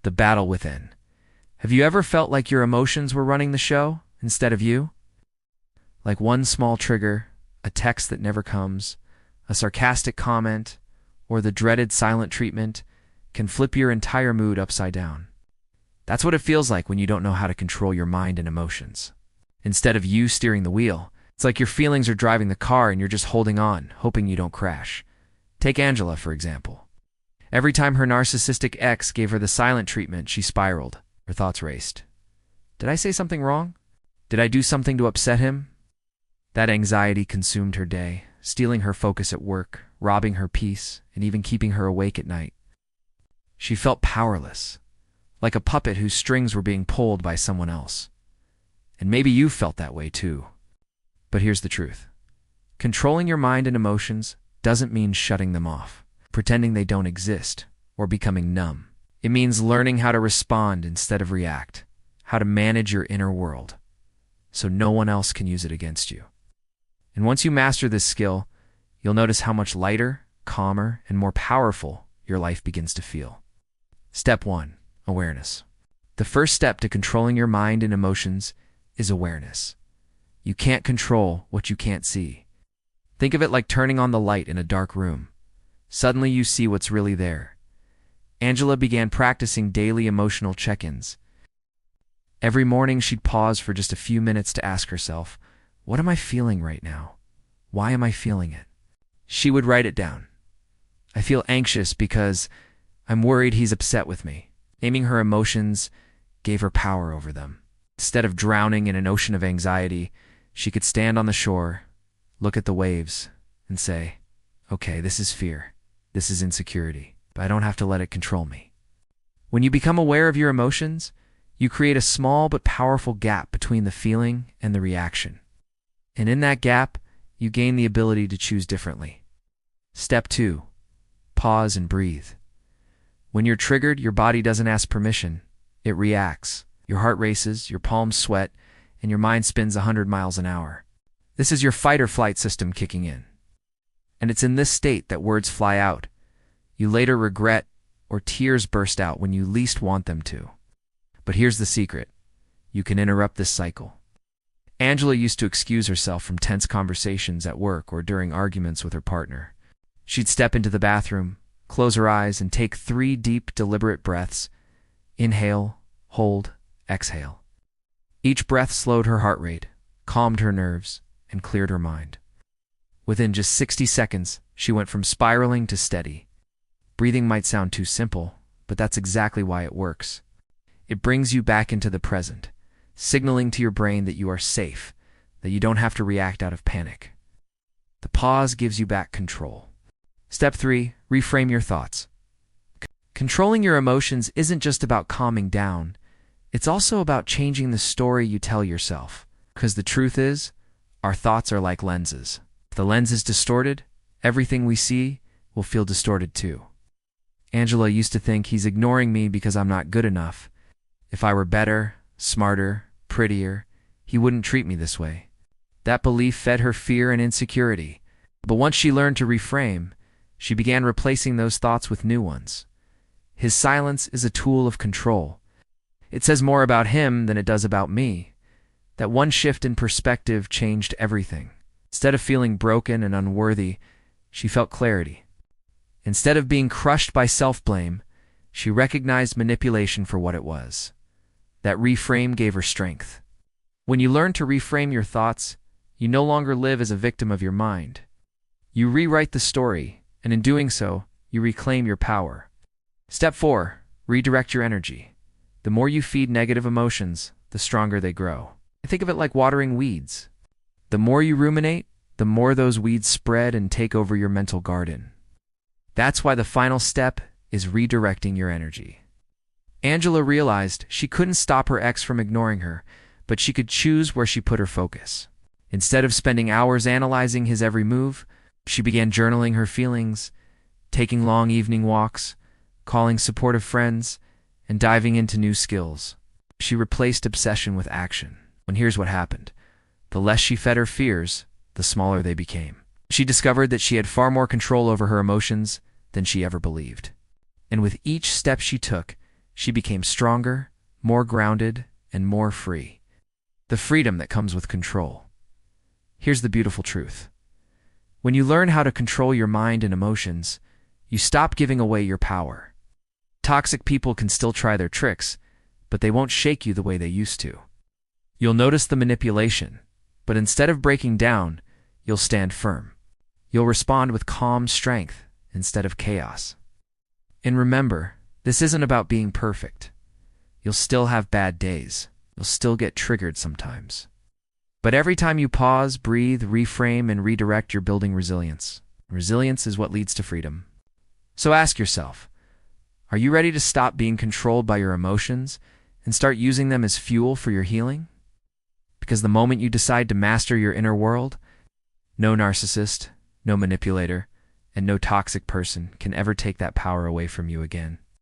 The battle within. Have you ever felt like your emotions were running the show instead of you? Like one small trigger, a text that never comes, a sarcastic comment, or the dreaded silent treatment can flip your entire mood upside down. That's what it feels like when you don't know how to control your mind and emotions. Instead of you steering the wheel, it's like your feelings are driving the car and you're just holding on, hoping you don't crash. Take Angela, for example. Every time her narcissistic ex gave her the silent treatment, she spiraled. Her thoughts raced. Did I say something wrong? Did I do something to upset him? That anxiety consumed her day, stealing her focus at work, robbing her peace, and even keeping her awake at night. She felt powerless, like a puppet whose strings were being pulled by someone else. And maybe you felt that way too. But here's the truth. Controlling your mind and emotions doesn't mean shutting them off, pretending they don't exist, or becoming numb. It means learning how to respond instead of react, how to manage your inner world, so no one else can use it against you. And once you master this skill, you'll notice how much lighter, calmer, and more powerful your life begins to feel. Step 1. Awareness. The first step to controlling your mind and emotions is awareness. You can't control what you can't see. Think of it like turning on the light in a dark room. Suddenly you see what's really there. Angela began practicing daily emotional check-ins. Every morning she'd pause for just a few minutes to ask herself, what am I feeling right now? Why am I feeling it? She would write it down. I feel anxious because I'm worried he's upset with me. Naming her emotions gave her power over them. Instead of drowning in an ocean of anxiety, she could stand on the shore, look at the waves, and say, okay, this is fear. This is insecurity, but I don't have to let it control me. When you become aware of your emotions, you create a small but powerful gap between the feeling and the reaction. And in that gap, you gain the ability to choose differently. Step 2. Pause and breathe. When you're triggered, your body doesn't ask permission. It reacts. Your heart races, your palms sweat, and your mind spins 100 miles an hour. This is your fight or flight system kicking in. And it's in this state that words fly out. You later regret, or tears burst out when you least want them to. But here's the secret. You can interrupt this cycle. Angela used to excuse herself from tense conversations at work or during arguments with her partner. She'd step into the bathroom, close her eyes, and take 3 deep, deliberate breaths. Inhale, hold, exhale. Each breath slowed her heart rate, calmed her nerves, and cleared her mind. Within just 60 seconds, she went from spiraling to steady. Breathing might sound too simple, but that's exactly why it works. It brings you back into the present, signaling to your brain that you are safe, that you don't have to react out of panic. The pause gives you back control. Step 3. Reframe your thoughts. Controlling your emotions isn't just about calming down. It's also about changing the story you tell yourself. Because the truth is, our thoughts are like lenses. If the lens is distorted, everything we see will feel distorted too. Angela used to think he's ignoring me because I'm not good enough. If I were better, smarter, prettier, he wouldn't treat me this way. That belief fed her fear and insecurity. But once she learned to reframe, she began replacing those thoughts with new ones. His silence is a tool of control. It says more about him than it does about me. That one shift in perspective changed everything. Instead of feeling broken and unworthy, she felt clarity. Instead of being crushed by self-blame, she recognized manipulation for what it was. That reframe gave her strength. When you learn to reframe your thoughts, you no longer live as a victim of your mind. You rewrite the story, and in doing so, you reclaim your power. Step 4. Redirect your energy. The more you feed negative emotions, the stronger they grow. Think of it like watering weeds. The more you ruminate, the more those weeds spread and take over your mental garden. That's why the final step is redirecting your energy. Angela realized she couldn't stop her ex from ignoring her, but she could choose where she put her focus. Instead of spending hours analyzing his every move, she began journaling her feelings, taking long evening walks, calling supportive friends, and diving into new skills. She replaced obsession with action. And here's what happened. The less she fed her fears, the smaller they became. She discovered that she had far more control over her emotions than she ever believed. And with each step she took, She became stronger, more grounded, and more free. The freedom that comes with control. Here's the beautiful truth. When you learn how to control your mind and emotions, you stop giving away your power. Toxic people can still try their tricks, but they won't shake you the way they used to. You'll notice the manipulation, but instead of breaking down, you'll stand firm. You'll respond with calm strength instead of chaos. And remember, this isn't about being perfect. You'll still have bad days. You'll still get triggered sometimes. But every time you pause, breathe, reframe, and redirect, you're building resilience. Resilience is what leads to freedom. So ask yourself, are you ready to stop being controlled by your emotions and start using them as fuel for your healing? Because the moment you decide to master your inner world, no narcissist, no manipulator, and no toxic person can ever take that power away from you again.